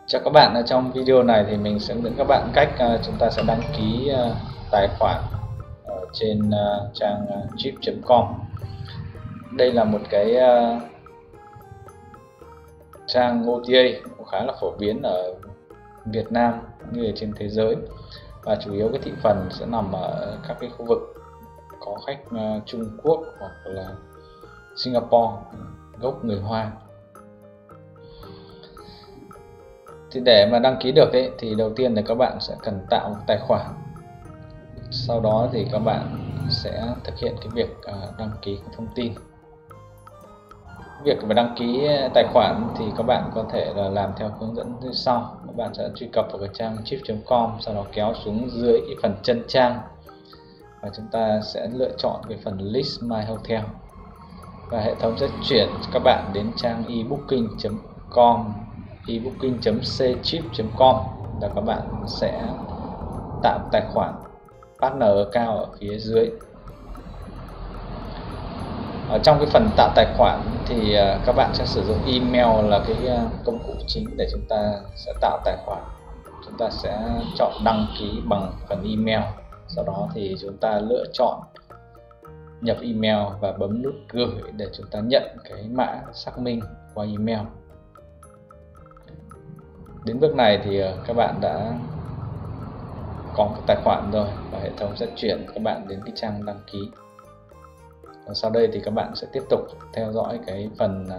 Chào các bạn, ở trong video này thì mình sẽ hướng dẫn các bạn cách chúng ta sẽ đăng ký tài khoản ở trên trang chip.com. Đây là một cái trang OTA cũng khá là phổ biến ở Việt Nam như ở trên thế giới, và chủ yếu cái thị phần sẽ nằm ở các cái khu vực có khách Trung Quốc hoặc là Singapore gốc người Hoa. Thì để mà đăng ký được ấy, thì đầu tiên là các bạn sẽ cần tạo một tài khoản. Sau đó thì các bạn sẽ thực hiện cái việc đăng ký thông tin. Việc mà đăng ký tài khoản thì các bạn có thể là làm theo hướng dẫn như sau. Các bạn sẽ truy cập vào cái trang chip.com, sau đó kéo xuống dưới cái phần chân trang và chúng ta sẽ lựa chọn cái phần List My Hotel, và hệ thống sẽ chuyển các bạn đến trang ebooking.com, ebooking.cchip.com, và các bạn sẽ tạo tài khoản partner account ở phía dưới. Ở trong cái phần tạo tài khoản thì các bạn sẽ sử dụng email là cái công cụ chính để chúng ta sẽ tạo tài khoản. Chúng ta sẽ chọn đăng ký bằng phần email, sau đó thì chúng ta lựa chọn nhập email và bấm nút gửi để chúng ta nhận cái mã xác minh qua email. Đến bước này thì các bạn đã có cái tài khoản rồi, và hệ thống sẽ chuyển các bạn đến cái trang đăng ký. Và sau đây thì các bạn sẽ tiếp tục theo dõi cái phần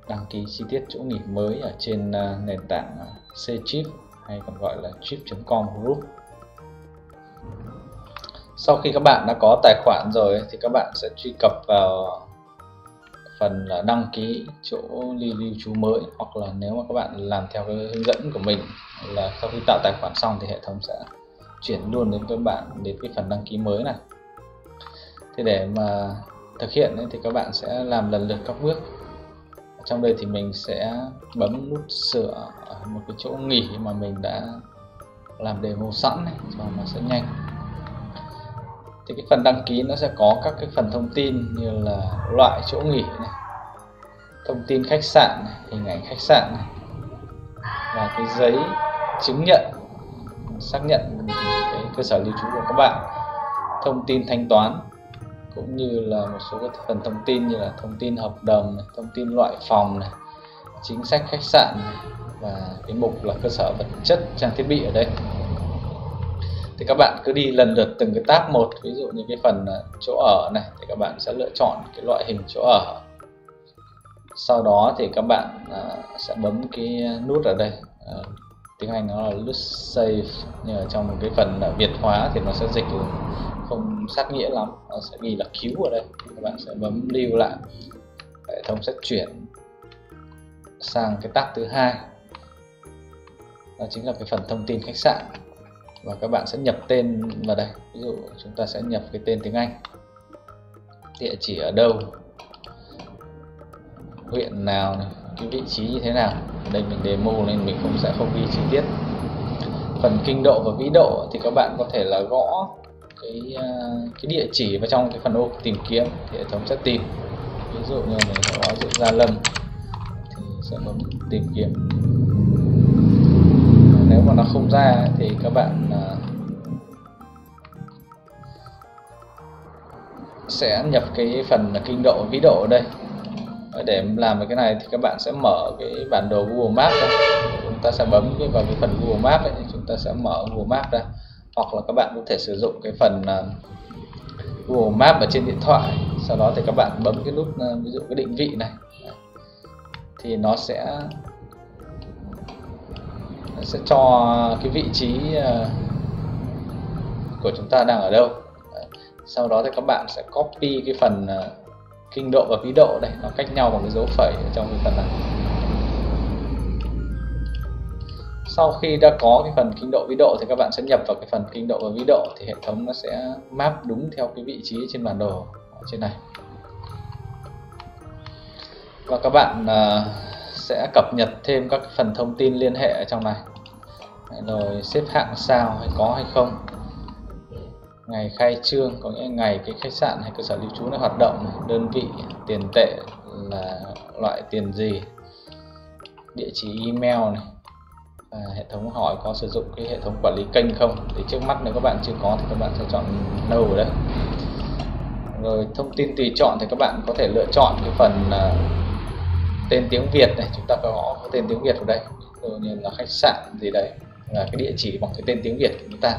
đăng ký chi tiết chỗ nghỉ mới ở trên nền tảng Cchip, hay còn gọi là chip.com group. Sau khi các bạn đã có tài khoản rồi thì các bạn sẽ truy cập vào phần đăng ký chỗ lưu trú mới, hoặc là nếu mà các bạn làm theo cái hướng dẫn của mình là sau khi tạo tài khoản xong thì hệ thống sẽ chuyển luôn đến các bạn đến cái phần đăng ký mới này. Thì để mà thực hiện ấy, thì các bạn sẽ làm lần lượt các bước. Trong đây thì mình sẽ bấm nút sửa ở một cái chỗ nghỉ mà mình đã làm demo sẵn này, cho nó sẽ nhanh. Thì cái phần đăng ký nó sẽ có các cái phần thông tin như là loại chỗ nghỉ này, thông tin khách sạn này, hình ảnh khách sạn này, và cái giấy chứng nhận xác nhận cái cơ sở lưu trú của các bạn, thông tin thanh toán, cũng như là một số các phần thông tin như là thông tin hợp đồng này, thông tin loại phòng này, chính sách khách sạn này, và cái mục là cơ sở vật chất trang thiết bị ở đây. Thì các bạn cứ đi lần lượt từng cái tab một. Ví dụ như cái phần chỗ ở này thì các bạn sẽ lựa chọn cái loại hình chỗ ở. Sau đó thì các bạn sẽ bấm cái nút ở đây, tiếng Anh nó là list save, nhưng ở trong cái phần Việt hóa thì nó sẽ dịch không sát nghĩa lắm, nó sẽ ghi là cứu ở đây. Các bạn sẽ bấm lưu lại, hệ thống sẽ chuyển sang cái tab thứ hai, đó chính là cái phần thông tin khách sạn, và các bạn sẽ nhập tên vào đây. Ví dụ chúng ta sẽ nhập cái tên tiếng Anh, địa chỉ ở đâu, huyện nào này, cái vị trí như thế nào. Ở đây mình demo nên mình sẽ không ghi chi tiết. Phần kinh độ và vĩ độ thì các bạn có thể là gõ cái địa chỉ vào trong cái phần ô tìm kiếm thì hệ thống sẽ tìm. Ví dụ như mình gõ dự Gia Lâm thì sẽ bấm tìm kiếm. Nếu mà nó không ra thì các bạn sẽ nhập cái phần kinh độ vĩ độ ở đây. Để làm cái này thì các bạn sẽ mở cái bản đồ Google Maps ra. Chúng ta sẽ bấm vào cái phần Google Maps ấy, chúng ta sẽ mở Google Maps ra, hoặc là các bạn có thể sử dụng cái phần Google Maps ở trên điện thoại. Sau đó thì các bạn bấm cái nút ví dụ cái định vị này, thì nó sẽ cho cái vị trí của chúng ta đang ở đâu. Sau đó thì các bạn sẽ copy cái phần kinh độ và vĩ độ đây, nó cách nhau bằng cái dấu phẩy ở trong cái phần này. Sau khi đã có cái phần kinh độ vĩ độ thì các bạn sẽ nhập vào cái phần kinh độ và vĩ độ, thì hệ thống nó sẽ map đúng theo cái vị trí trên bản đồ ở trên này. Và các bạn sẽ cập nhật thêm các phần thông tin liên hệ ở trong này, rồi xếp hạng sao hay có hay không, ngày khai trương, có nghĩa ngày cái khách sạn hay cơ sở lưu trú này hoạt động này, đơn vị, tiền tệ là loại tiền gì, địa chỉ email này, Hệ thống hỏi có sử dụng cái hệ thống quản lý kênh không, thì trước mắt nếu các bạn chưa có thì các bạn sẽ chọn no ở đây. Rồi thông tin tùy chọn thì các bạn có thể lựa chọn cái phần tên tiếng Việt này, chúng ta có tên tiếng Việt ở đây, rồi như là khách sạn gì đấy, là cái địa chỉ bằng cái tên tiếng Việt của chúng ta.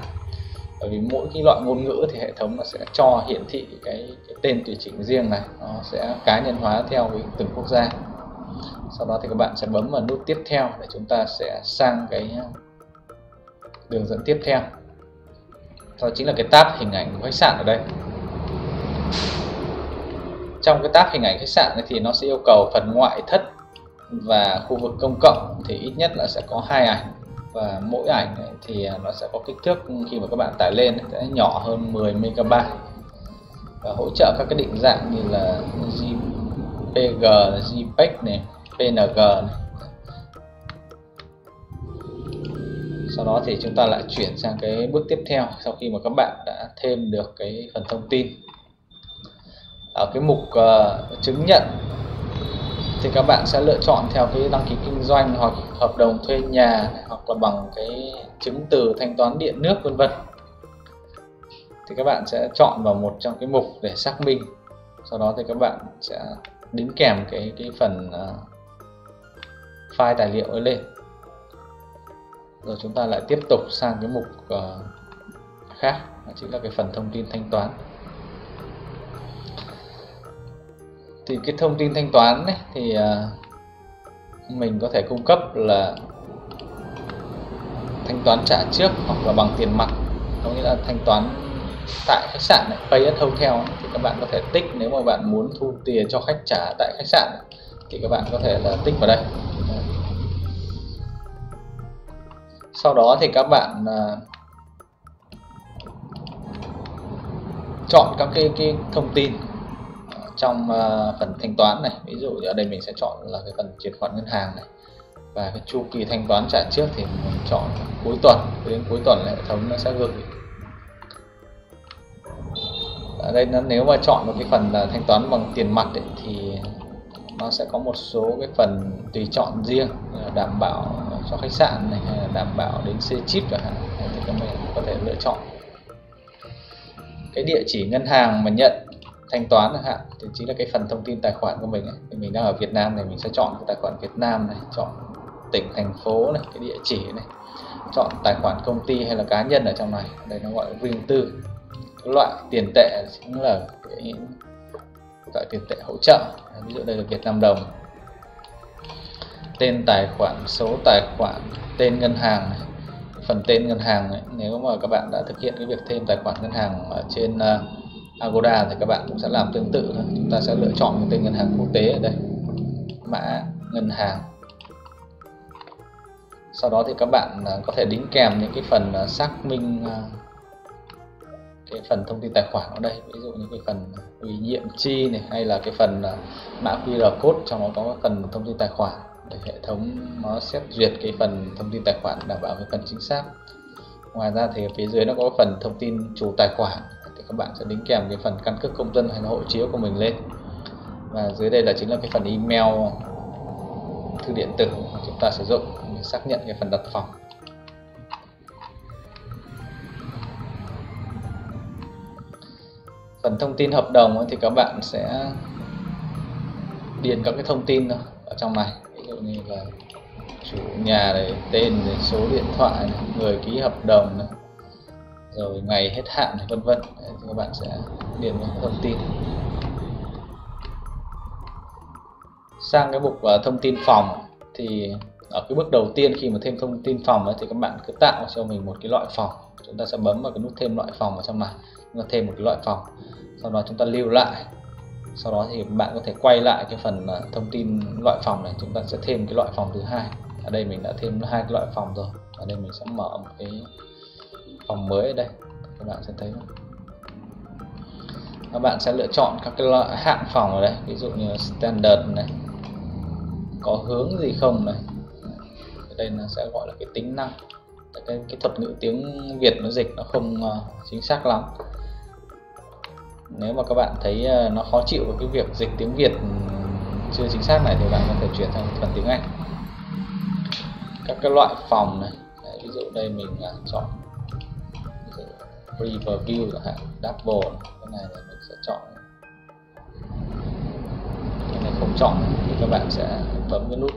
Bởi vì mỗi cái loại ngôn ngữ thì hệ thống nó sẽ cho hiển thị cái tên tùy chỉnh riêng này, nó sẽ cá nhân hóa theo với từng quốc gia. Sau đó thì các bạn sẽ bấm vào nút tiếp theo để chúng ta sẽ sang cái đường dẫn tiếp theo. Đó chính là cái tab hình ảnh của khách sạn ở đây. Trong cái tab hình ảnh khách sạn này thì nó sẽ yêu cầu phần ngoại thất và khu vực công cộng thì ít nhất là sẽ có 2 ảnh, và mỗi ảnh này thì nó sẽ có kích thước khi mà các bạn tải lên sẽ nhỏ hơn 10 MB, và hỗ trợ các cái định dạng như là JPG, JPEG này, PNG này. Sau đó thì chúng ta lại chuyển sang cái bước tiếp theo sau khi mà các bạn đã thêm được cái phần thông tin. Ở cái mục chứng nhận thì các bạn sẽ lựa chọn theo cái đăng ký kinh doanh hoặc hợp đồng thuê nhà hoặc là bằng cái chứng từ thanh toán điện nước vân vân. Thì các bạn sẽ chọn vào một trong cái mục để xác minh. Sau đó thì các bạn sẽ đính kèm cái phần file tài liệu ấy lên. Rồi chúng ta lại tiếp tục sang cái mục khác, chính là cái phần thông tin thanh toán. Thì cái thông tin thanh toán ấy, thì mình có thể cung cấp là thanh toán trả trước hoặc là bằng tiền mặt, có nghĩa là thanh toán tại khách sạn này, pay at hotel ấy, thì các bạn có thể tích nếu mà bạn muốn thu tiền cho khách trả tại khách sạn ấy, thì các bạn có thể là tích vào đây. Sau đó thì các bạn chọn các cái thông tin trong phần thanh toán này. Ví dụ ở đây mình sẽ chọn là cái phần chuyển khoản ngân hàng này, và cái chu kỳ thanh toán trả trước thì mình chọn cuối tuần, đến cuối tuần hệ thống nó sẽ gửi. Ở đây nếu mà chọn một cái phần là thanh toán bằng tiền mặt ấy, thì nó sẽ có một số cái phần tùy chọn riêng, đảm bảo cho khách sạn này hay là đảm bảo đến C-chip chẳng hạn, thì các mình có thể lựa chọn. Cái địa chỉ ngân hàng mà nhận thanh toán chẳng hạn thì chính là cái phần thông tin tài khoản của mình ấy. Thì mình đang ở Việt Nam này, mình sẽ chọn cái tài khoản Việt Nam này, chọn tỉnh thành phố này, cái địa chỉ này, chọn tài khoản công ty hay là cá nhân ở trong này. Đây nó gọi là riêng tư. Cái loại tiền tệ chính là cái loại tiền tệ hỗ trợ, ví dụ đây là Việt Nam đồng. Tên tài khoản, số tài khoản, tên ngân hàng này. Phần tên ngân hàng này, nếu mà các bạn đã thực hiện cái việc thêm tài khoản ngân hàng ở trên Agoda thì các bạn cũng sẽ làm tương tự thôi. Chúng ta sẽ lựa chọn cái tên ngân hàng quốc tế ở đây, mã ngân hàng. Sau đó thì các bạn có thể đính kèm những cái phần xác minh cái phần thông tin tài khoản ở đây, ví dụ như cái phần ủy nhiệm chi này, hay là cái phần mã QR code trong nó có phần thông tin tài khoản, để hệ thống nó xét duyệt cái phần thông tin tài khoản đảm bảo cái phần chính xác. Ngoài ra thì phía dưới nó có phần thông tin chủ tài khoản, thì các bạn sẽ đính kèm cái phần căn cước công dân hay là hộ chiếu của mình lên, và dưới đây là chính là cái phần email, thư điện tử mà chúng ta sử dụng để xác nhận cái phần đặt phòng. Phần thông tin hợp đồng thì các bạn sẽ điền các cái thông tin ở trong này, ví dụ như là chủ nhà này, tên này, số điện thoại này, người ký hợp đồng này, rồi ngày hết hạn này, vân vân. Thì các bạn sẽ điền những thông tin. Sang cái mục thông tin phòng thì ở cái bước đầu tiên khi mà thêm thông tin phòng ấy, thì các bạn cứ tạo cho mình một cái loại phòng. Chúng ta sẽ bấm vào cái nút thêm loại phòng ở trong này, chúng ta thêm một cái loại phòng, sau đó chúng ta lưu lại. Sau đó thì bạn có thể quay lại cái phần thông tin loại phòng này, chúng ta sẽ thêm cái loại phòng thứ hai. Ở đây mình đã thêm 2 cái loại phòng rồi. Ở đây mình sẽ mở một cái phòng mới ở đây, các bạn sẽ thấy. Các bạn sẽ lựa chọn các cái loại hạng phòng ở đây, ví dụ như standard này, có hướng gì không này. Ở đây nó sẽ gọi là cái tính năng. Cái thuật ngữ tiếng Việt nó dịch nó không chính xác lắm. Nếu mà các bạn thấy nó khó chịu với cái việc dịch tiếng Việt chưa chính xác này thì bạn có thể chuyển sang phần tiếng Anh. các cái loại phòng này. Đấy, ví dụ đây mình chọn Riverview chẳng hạn, Double cái này là mình sẽ chọn, cái này không chọn thì các bạn sẽ bấm cái nút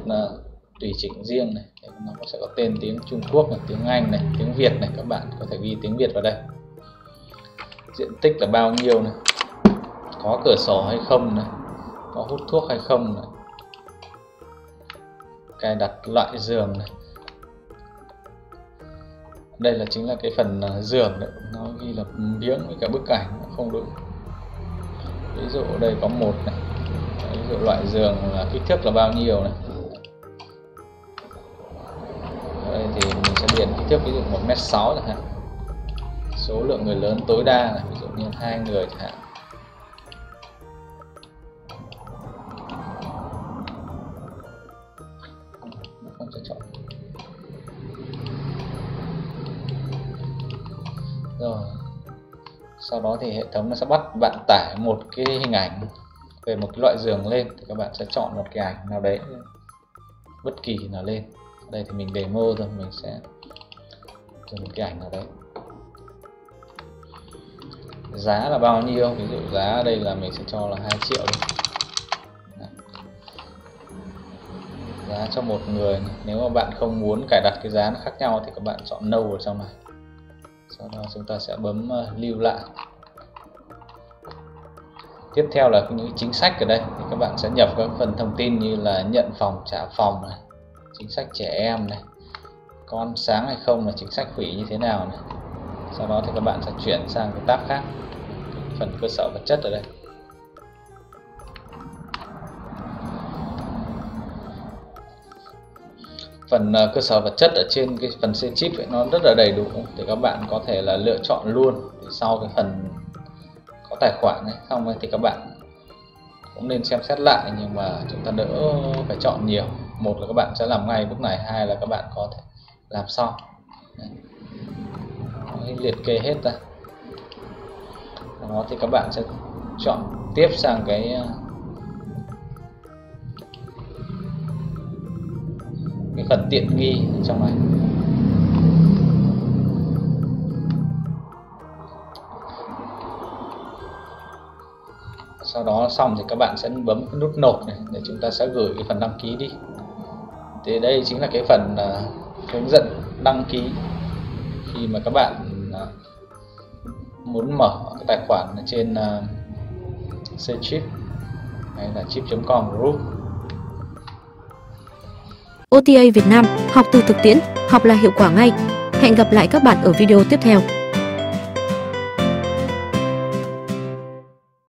tùy chỉnh riêng này, nó sẽ có tên tiếng Trung Quốc này, tiếng Anh này, tiếng Việt này, các bạn có thể ghi tiếng Việt vào đây. Diện tích là bao nhiêu này, có cửa sổ hay không này, có hút thuốc hay không này, cài đặt loại giường này. Đây là chính là cái phần giường đấy, nó ghi là miếng với cả bức ảnh nó không đúng. Ví dụ ở đây có một này, ví dụ loại giường là kích thước là bao nhiêu này. Ở đây thì mình sẽ điền kích thước ví dụ 1m6 chẳng hạn. Số lượng người lớn tối đa này, ví dụ như 2 người chẳng hạn. Không sẽ chọn. Rồi. Sau đó thì hệ thống nó sẽ bắt bạn tải một cái hình ảnh về một cái loại giường lên, thì các bạn sẽ chọn một cái ảnh nào đấy bất kỳ nào lên. Đây thì mình demo thôi, mình sẽ chọn một cái ảnh nào đấy. Giá là bao nhiêu, ví dụ giá ở đây là mình sẽ cho là 2 triệu đi. Giá cho một người. Nếu mà bạn không muốn cài đặt cái giá nó khác nhau thì các bạn chọn no ở trong này. Sau đó chúng ta sẽ bấm lưu lại. Tiếp theo là những chính sách ở đây thì các bạn sẽ nhập các phần thông tin như là nhận phòng, trả phòng này, chính sách trẻ em này, có ăn sáng hay không, là chính sách hủy như thế nào này. Sau đó thì các bạn sẽ chuyển sang cái tab khác, phần cơ sở vật chất ở đây. Phần cơ sở vật chất ở trên cái phần xe chip ấy, nó rất là đầy đủ, thì các bạn có thể là lựa chọn luôn. Thì sau cái phần có tài khoản này xong rồi thì các bạn cũng nên xem xét lại, nhưng mà chúng ta đỡ phải chọn nhiều. Một là các bạn sẽ làm ngay bước này, hai là các bạn có thể làm sau. Liệt kê hết ra. Sau đó thì các bạn sẽ chọn tiếp sang cái phần tiện nghi trong này. Sau đó xong thì các bạn sẽ bấm cái nút nộp này để chúng ta sẽ gửi cái phần đăng ký đi. Thì đây chính là cái phần hướng dẫn đăng ký khi mà các bạn muốn mở cái tài khoản ở trên Cchip hay là chip.com group. OTA Việt Nam, học từ thực tiễn, học là hiệu quả ngay. Hẹn gặp lại các bạn ở video tiếp theo.